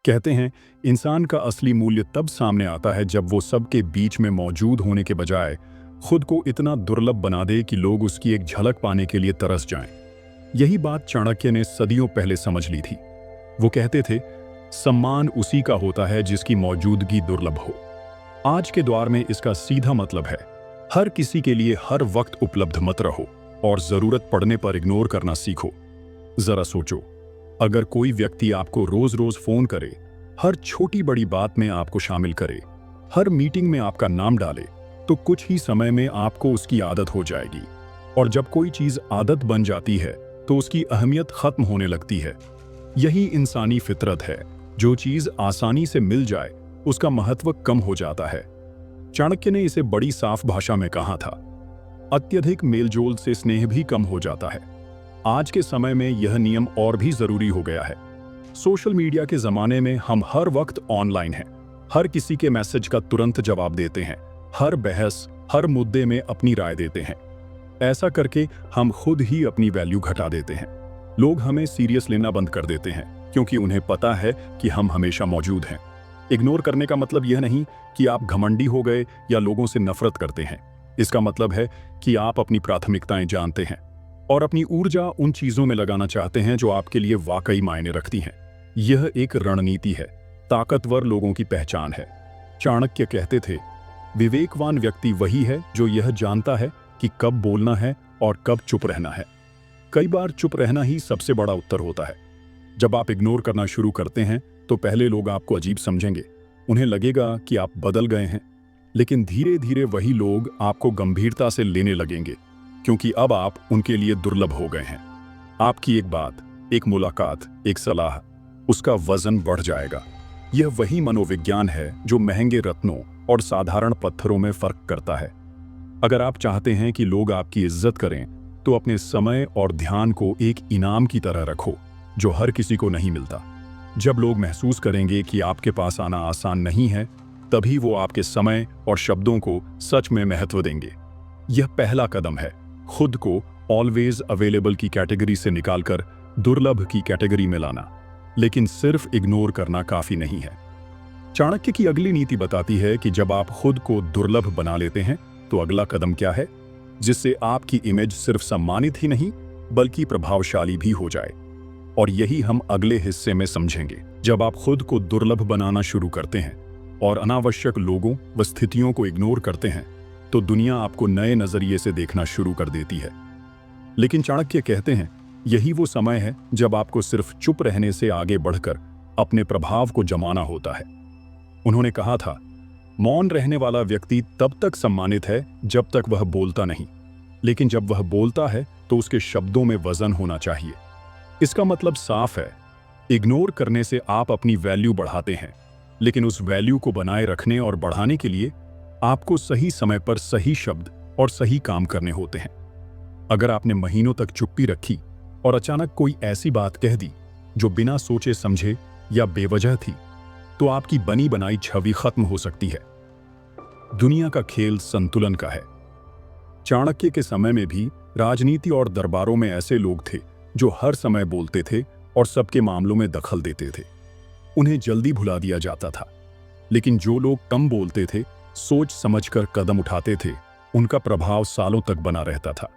कहते हैं, इंसान का असली मूल्य तब सामने आता है जब वो सबके बीच में मौजूद होने के बजाय खुद को इतना दुर्लभ बना दे कि लोग उसकी एक झलक पाने के लिए तरस जाएं। यही बात चाणक्य ने सदियों पहले समझ ली थी। वो कहते थे, सम्मान उसी का होता है जिसकी मौजूदगी दुर्लभ हो। आज के दौर में इसका सीधा मतलब है, हर किसी के लिए हर वक्त उपलब्ध मत रहो और जरूरत पड़ने पर इग्नोर करना सीखो। जरा सोचो, अगर कोई व्यक्ति आपको रोज रोज फोन करे, हर छोटी बड़ी बात में आपको शामिल करे, हर मीटिंग में आपका नाम डाले, तो कुछ ही समय में आपको उसकी आदत हो जाएगी। और जब कोई चीज आदत बन जाती है तो उसकी अहमियत खत्म होने लगती है। यही इंसानी फितरत है, जो चीज आसानी से मिल जाए उसका महत्व कम हो जाता है। चाणक्य ने इसे बड़ी साफ भाषा में कहा था, अत्यधिक मेलजोल से स्नेह भी कम हो जाता है। आज के समय में यह नियम और भी जरूरी हो गया है। सोशल मीडिया के जमाने में हम हर वक्त ऑनलाइन हैं, हर किसी के मैसेज का तुरंत जवाब देते हैं, हर बहस, हर मुद्दे में अपनी राय देते हैं। ऐसा करके हम खुद ही अपनी वैल्यू घटा देते हैं। लोग हमें सीरियस लेना बंद कर देते हैं क्योंकि उन्हें पता है कि हम हमेशा मौजूद हैं। इग्नोर करने का मतलब यह नहीं कि आप घमंडी हो गए या लोगों से नफरत करते हैं। इसका मतलब है कि आप अपनी प्राथमिकताएं जानते हैं और अपनी ऊर्जा उन चीजों में लगाना चाहते हैं जो आपके लिए वाकई मायने रखती हैं। यह एक रणनीति है, ताकतवर लोगों की पहचान है। चाणक्य कहते थे, विवेकवान व्यक्ति वही है जो यह जानता है कि कब बोलना है और कब चुप रहना है। कई बार चुप रहना ही सबसे बड़ा उत्तर होता है। जब आप इग्नोर करना शुरू करते हैं तो पहले लोग आपको अजीब समझेंगे, उन्हें लगेगा कि आप बदल गए हैं। लेकिन धीरे धीरे वही लोग आपको गंभीरता से लेने लगेंगे, क्योंकि अब आप उनके लिए दुर्लभ हो गए हैं। आपकी एक बात, एक मुलाकात, एक सलाह, उसका वजन बढ़ जाएगा। यह वही मनोविज्ञान है जो महंगे रत्नों और साधारण पत्थरों में फर्क करता है। अगर आप चाहते हैं कि लोग आपकी इज्जत करें, तो अपने समय और ध्यान को एक इनाम की तरह रखो जो हर किसी को नहीं मिलता। जब लोग महसूस करेंगे कि आपके पास आना आसान नहीं है, तभी वो आपके समय और शब्दों को सच में महत्व देंगे। यह पहला कदम है, खुद को ऑलवेज अवेलेबल की कैटेगरी से निकालकर दुर्लभ की कैटेगरी में लाना। लेकिन सिर्फ इग्नोर करना काफी नहीं है। चाणक्य की अगली नीति बताती है कि जब आप खुद को दुर्लभ बना लेते हैं तो अगला कदम क्या है, जिससे आपकी इमेज सिर्फ सम्मानित ही नहीं बल्कि प्रभावशाली भी हो जाए। और यही हम अगले हिस्से में समझेंगे। जब आप खुद को दुर्लभ बनाना शुरू करते हैं और अनावश्यक लोगों व स्थितियों को इग्नोर करते हैं, तो दुनिया आपको नए नजरिए से देखना शुरू कर देती है। लेकिन चाणक्य कहते हैं, यही वो समय है जब आपको सिर्फ चुप रहने से आगे बढ़कर अपने प्रभाव को जमाना होता है। उन्होंने कहा था, मौन रहने वाला व्यक्ति तब तक सम्मानित है जब तक वह बोलता नहीं, लेकिन जब वह बोलता है तो उसके शब्दों में वजन होना चाहिए। इसका मतलब साफ है, इग्नोर करने से आप अपनी वैल्यू बढ़ाते हैं, लेकिन उस वैल्यू को बनाए रखने और बढ़ाने के लिए आपको सही समय पर सही शब्द और सही काम करने होते हैं। अगर आपने महीनों तक चुप्पी रखी और अचानक कोई ऐसी बात कह दी जो बिना सोचे समझे या बेवजह थी, तो आपकी बनी बनाई छवि खत्म हो सकती है। दुनिया का खेल संतुलन का है। चाणक्य के समय में भी राजनीति और दरबारों में ऐसे लोग थे जो हर समय बोलते थे और सबके मामलों में दखल देते थे। उन्हें जल्दी भुला दिया जाता था। लेकिन जो लोग कम बोलते थे, सोच समझकर कदम उठाते थे, उनका प्रभाव सालों तक बना रहता था।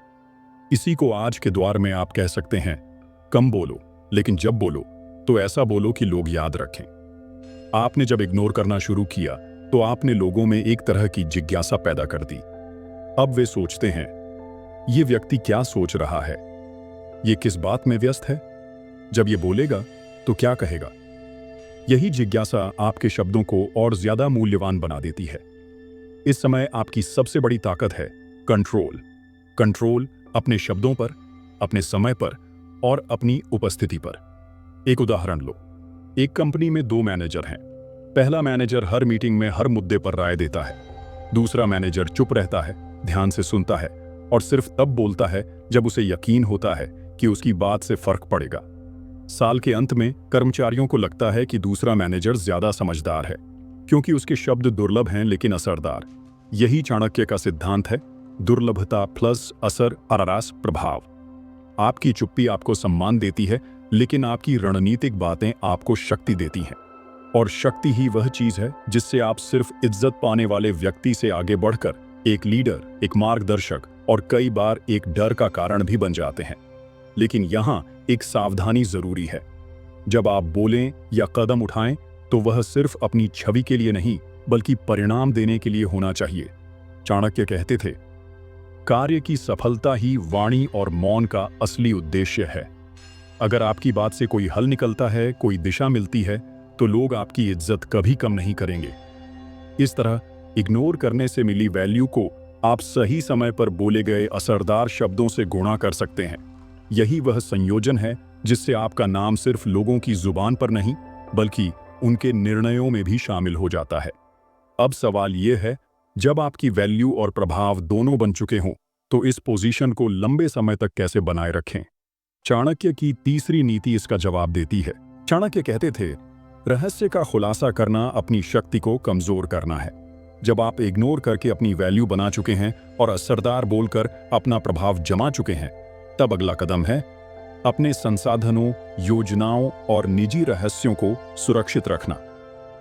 इसी को आज के दौर में आप कह सकते हैं, कम बोलो, लेकिन जब बोलो तो ऐसा बोलो कि लोग याद रखें। आपने जब इग्नोर करना शुरू किया तो आपने लोगों में एक तरह की जिज्ञासा पैदा कर दी। अब वे सोचते हैं, ये व्यक्ति क्या सोच रहा है, ये किस बात में व्यस्त है, जब ये बोलेगा तो क्या कहेगा। यही जिज्ञासा आपके शब्दों को और ज्यादा मूल्यवान बना देती है। इस समय आपकी सबसे बड़ी ताकत है कंट्रोल। कंट्रोल अपने शब्दों पर, अपने समय पर और अपनी उपस्थिति पर। एक उदाहरण लो, एक कंपनी में 2 मैनेजर हैं। पहला मैनेजर हर मीटिंग में हर मुद्दे पर राय देता है। दूसरा मैनेजर चुप रहता है, ध्यान से सुनता है और सिर्फ तब बोलता है जब उसे यकीन होता है कि उसकी बात से फर्क पड़ेगा। साल के अंत में कर्मचारियों को लगता है कि दूसरा मैनेजर ज्यादा समझदार है, क्योंकि उसके शब्द दुर्लभ हैं लेकिन असरदार। यही चाणक्य का सिद्धांत है, दुर्लभता प्लस असर अरास प्रभाव। आपकी चुप्पी आपको सम्मान देती है, लेकिन आपकी रणनीतिक बातें आपको शक्ति देती हैं। और शक्ति ही वह चीज है जिससे आप सिर्फ इज्जत पाने वाले व्यक्ति से आगे बढ़कर एक लीडर, एक मार्गदर्शक और कई बार एक डर का कारण भी बन जाते हैं। लेकिन यहाँ एक सावधानी जरूरी है। जब आप बोलें या कदम उठाएं तो वह सिर्फ अपनी छवि के लिए नहीं बल्कि परिणाम देने के लिए होना चाहिए। चाणक्य कहते थे, कार्य की सफलता ही वाणी और मौन का असली उद्देश्य है। अगर आपकी बात से कोई हल निकलता है, कोई दिशा मिलती है, तो लोग आपकी इज्जत कभी कम नहीं करेंगे। इस तरह इग्नोर करने से मिली वैल्यू को आप सही समय पर बोले गए असरदार शब्दों से गुणा कर सकते हैं। यही वह संयोजन है जिससे आपका नाम सिर्फ लोगों की जुबान पर नहीं बल्कि उनके निर्णयों में भी शामिल हो जाता है। अब सवाल यह है, जब आपकी वैल्यू और प्रभाव दोनों बन चुके हों तो इस पोजीशन को लंबे समय तक कैसे बनाए रखें? चाणक्य की तीसरी नीति इसका जवाब देती है। चाणक्य कहते थे, रहस्य का खुलासा करना अपनी शक्ति को कमजोर करना है। जब आप इग्नोर करके अपनी वैल्यू बना चुके हैं और असरदार बोलकर अपना प्रभाव जमा चुके हैं, तब अगला कदम है अपने संसाधनों, योजनाओं और निजी रहस्यों को सुरक्षित रखना।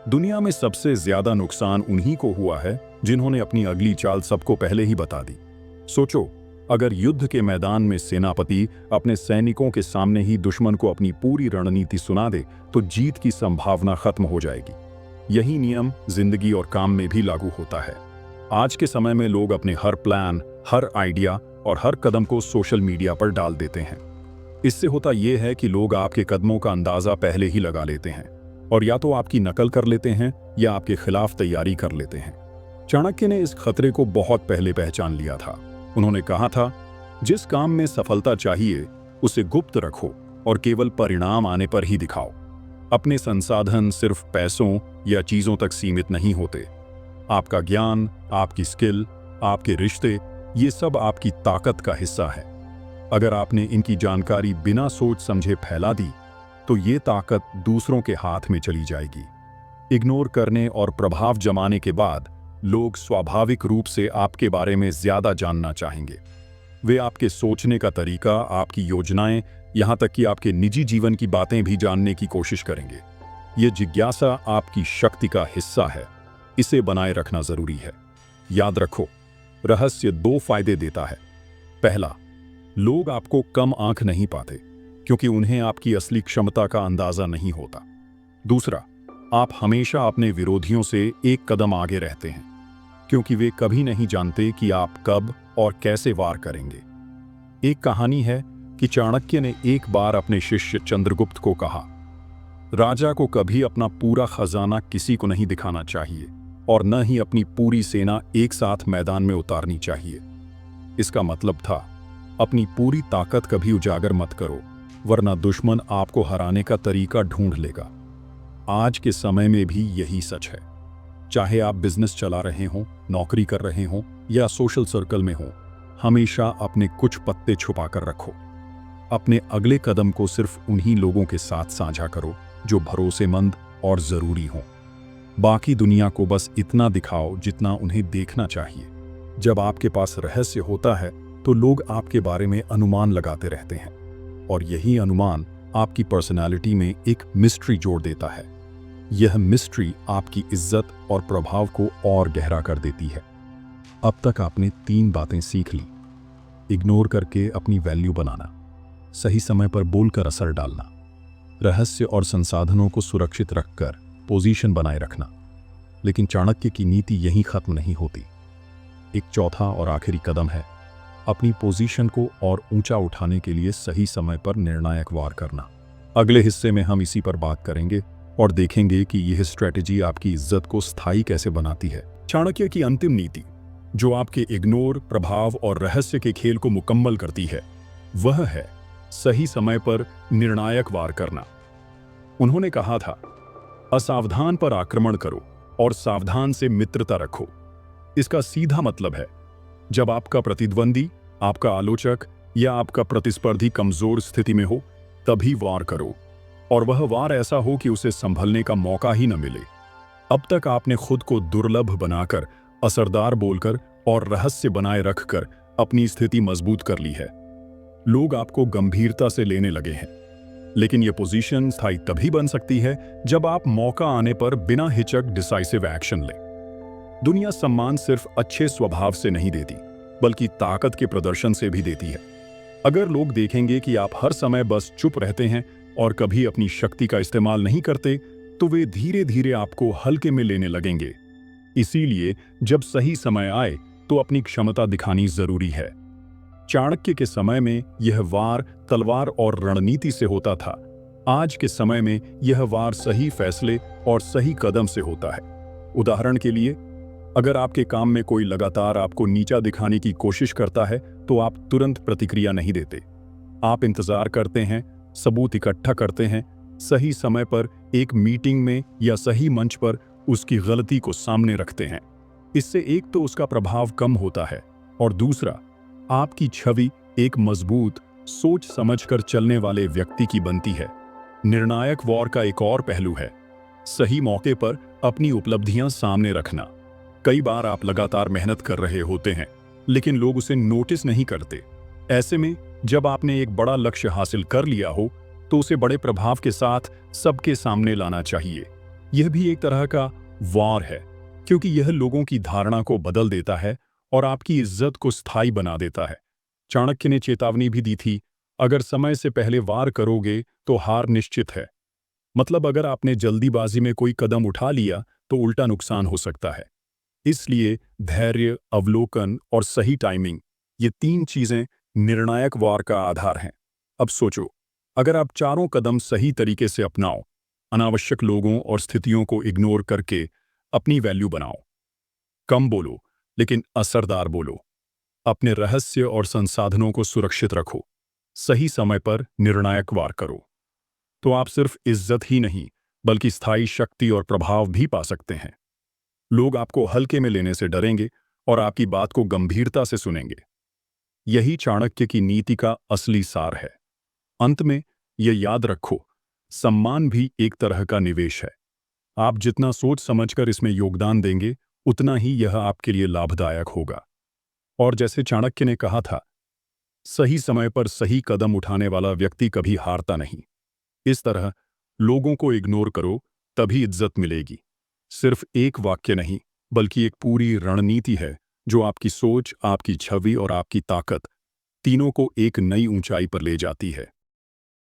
दुनिया में सबसे ज्यादा नुकसान उन्हीं को हुआ है जिन्होंने अपनी अगली चाल सबको पहले ही बता दी। सोचो, अगर युद्ध के मैदान में सेनापति अपने सैनिकों के सामने ही दुश्मन को अपनी पूरी रणनीति सुना दे तो जीत की संभावना खत्म हो जाएगी। यही नियम जिंदगी और काम में भी लागू होता है। आज के समय में लोग अपने हर प्लान, हर आइडिया और हर कदम को सोशल मीडिया पर डाल देते हैं। इससे होता यह है कि लोग आपके कदमों का अंदाजा पहले ही लगा लेते हैं और या तो आपकी नकल कर लेते हैं या आपके खिलाफ तैयारी कर लेते हैं। चाणक्य ने इस खतरे को बहुत पहले पहचान लिया था। उन्होंने कहा था, जिस काम में सफलता चाहिए उसे गुप्त रखो और केवल परिणाम आने पर ही दिखाओ। अपने संसाधन सिर्फ पैसों या चीजों तक सीमित नहीं होते। आपका ज्ञान, आपकी स्किल, आपके रिश्ते, ये सब आपकी ताकत का हिस्सा है। अगर आपने इनकी जानकारी बिना सोच समझे फैला दी तो ये ताकत दूसरों के हाथ में चली जाएगी। इग्नोर करने और प्रभाव जमाने के बाद लोग स्वाभाविक रूप से आपके बारे में ज्यादा जानना चाहेंगे। वे आपके सोचने का तरीका, आपकी योजनाएं, यहां तक कि आपके निजी जीवन की बातें भी जानने की कोशिश करेंगे। ये जिज्ञासा आपकी शक्ति का हिस्सा है। इसे बनाए रखना जरूरी है। याद रखो, रहस्य 2 फायदे देता है। पहला, लोग आपको कम आंख नहीं पाते क्योंकि उन्हें आपकी असली क्षमता का अंदाजा नहीं होता। दूसरा, आप हमेशा अपने विरोधियों से एक कदम आगे रहते हैं क्योंकि वे कभी नहीं जानते कि आप कब और कैसे वार करेंगे। एक कहानी है कि चाणक्य ने एक बार अपने शिष्य चंद्रगुप्त को कहा, राजा को कभी अपना पूरा खजाना किसी को नहीं दिखाना चाहिए और न ही अपनी पूरी सेना एक साथ मैदान में उतारनी चाहिए। इसका मतलब था, अपनी पूरी ताकत कभी उजागर मत करो, वरना दुश्मन आपको हराने का तरीका ढूंढ लेगा। आज के समय में भी यही सच है। चाहे आप बिजनेस चला रहे हों, नौकरी कर रहे हों या सोशल सर्कल में हों, हमेशा अपने कुछ पत्ते छुपा कर रखो। अपने अगले कदम को सिर्फ उन्हीं लोगों के साथ साझा करो जो भरोसेमंद और जरूरी हों। बाकी दुनिया को बस इतना दिखाओ जितना उन्हें देखना चाहिए। जब आपके पास रहस्य होता है तो लोग आपके बारे में अनुमान लगाते रहते हैं और यही अनुमान आपकी पर्सनालिटी में एक मिस्ट्री जोड़ देता है। यह मिस्ट्री आपकी इज्जत और प्रभाव को और गहरा कर देती है। अब तक आपने 3 बातें सीख ली। इग्नोर करके अपनी वैल्यू बनाना, सही समय पर बोलकर असर डालना, रहस्य और संसाधनों को सुरक्षित रखकर पोजीशन बनाए रखना। लेकिन चाणक्य की नीति यहीं खत्म नहीं होती। एक चौथा और आखिरी कदम है अपनी पोजीशन को और ऊंचा उठाने के लिए सही समय पर निर्णायक वार करना। अगले हिस्से में हम इसी पर बात करेंगे और देखेंगे कि यह स्ट्रेटेजी आपकी इज्जत को स्थायी कैसे बनाती है। चाणक्य की अंतिम नीति, जो आपके इग्नोर, प्रभाव और रहस्य के खेल को मुकम्मल करती है, वह है सही समय पर निर्णायक वार करना। उन्होंने कहा था, असावधान पर आक्रमण करो और सावधान से मित्रता रखो। इसका सीधा मतलब है, जब आपका प्रतिद्वंदी, आपका आलोचक या आपका प्रतिस्पर्धी कमजोर स्थिति में हो, तभी वार करो और वह वार ऐसा हो कि उसे संभलने का मौका ही न मिले। अब तक आपने खुद को दुर्लभ बनाकर, असरदार बोलकर और रहस्य बनाए रखकर अपनी स्थिति मजबूत कर ली है। लोग आपको गंभीरता से लेने लगे हैं। लेकिन यह पोजीशन स्थायी तभी बन सकती है जब आप मौका आने पर बिना हिचक डिसाइसिव एक्शन लें। दुनिया सम्मान सिर्फ अच्छे स्वभाव से नहीं देती, बल्कि ताकत के प्रदर्शन से भी देती है। अगर लोग देखेंगे कि आप हर समय बस चुप रहते हैं और कभी अपनी शक्ति का इस्तेमाल नहीं करते, तो वे धीरे धीरे आपको हल्के में लेने लगेंगे। इसीलिए जब सही समय आए तो अपनी क्षमता दिखानी जरूरी है। चाणक्य के समय में यह वार तलवार और रणनीति से होता था। आज के समय में यह वार सही फैसले और सही कदम से होता है। उदाहरण के लिए, अगर आपके काम में कोई लगातार आपको नीचा दिखाने की कोशिश करता है, तो आप तुरंत प्रतिक्रिया नहीं देते। आप इंतजार करते हैं, सबूत इकट्ठा करते हैं, सही समय पर एक मीटिंग में या सही मंच पर उसकी गलती को सामने रखते हैं। इससे एक तो उसका प्रभाव कम होता है और दूसरा, आपकी छवि एक मजबूत, सोच समझकर चलने वाले व्यक्ति की बनती है। निर्णायक वार का एक और पहलू है सही मौके पर अपनी उपलब्धियां सामने रखना। कई बार आप लगातार मेहनत कर रहे होते हैं, लेकिन लोग उसे नोटिस नहीं करते। ऐसे में जब आपने एक बड़ा लक्ष्य हासिल कर लिया हो, तो उसे बड़े प्रभाव के साथ सबके सामने लाना चाहिए। यह भी एक तरह का वार है, क्योंकि यह लोगों की धारणा को बदल देता है और आपकी इज्जत को स्थायी बना देता है। चाणक्य ने चेतावनी भी दी थी, अगर समय से पहले वार करोगे तो हार निश्चित है। मतलब अगर आपने जल्दीबाजी में कोई कदम उठा लिया तो उल्टा नुकसान हो सकता है। इसलिए धैर्य, अवलोकन और सही टाइमिंग, ये तीन चीजें निर्णायक वार का आधार हैं। अब सोचो, अगर आप चारों कदम सही तरीके से अपनाओ, अनावश्यक लोगों और स्थितियों को इग्नोर करके अपनी वैल्यू बनाओ, कम बोलो लेकिन असरदार बोलो, अपने रहस्य और संसाधनों को सुरक्षित रखो, सही समय पर निर्णायक वार करो, तो आप सिर्फ इज्जत ही नहीं बल्कि स्थायी शक्ति और प्रभाव भी पा सकते हैं। लोग आपको हल्के में लेने से डरेंगे और आपकी बात को गंभीरता से सुनेंगे। यही चाणक्य की नीति का असली सार है। अंत में यह याद रखो, सम्मान भी एक तरह का निवेश है। आप जितना सोच समझकर इसमें योगदान देंगे, उतना ही यह आपके लिए लाभदायक होगा। और जैसे चाणक्य ने कहा था, सही समय पर सही कदम उठाने वाला व्यक्ति कभी हारता नहीं। इस तरह लोगों को इग्नोर करो, तभी इज्जत मिलेगी। सिर्फ एक वाक्य नहीं, बल्कि एक पूरी रणनीति है जो आपकी सोच, आपकी छवि और आपकी ताकत तीनों को एक नई ऊंचाई पर ले जाती है।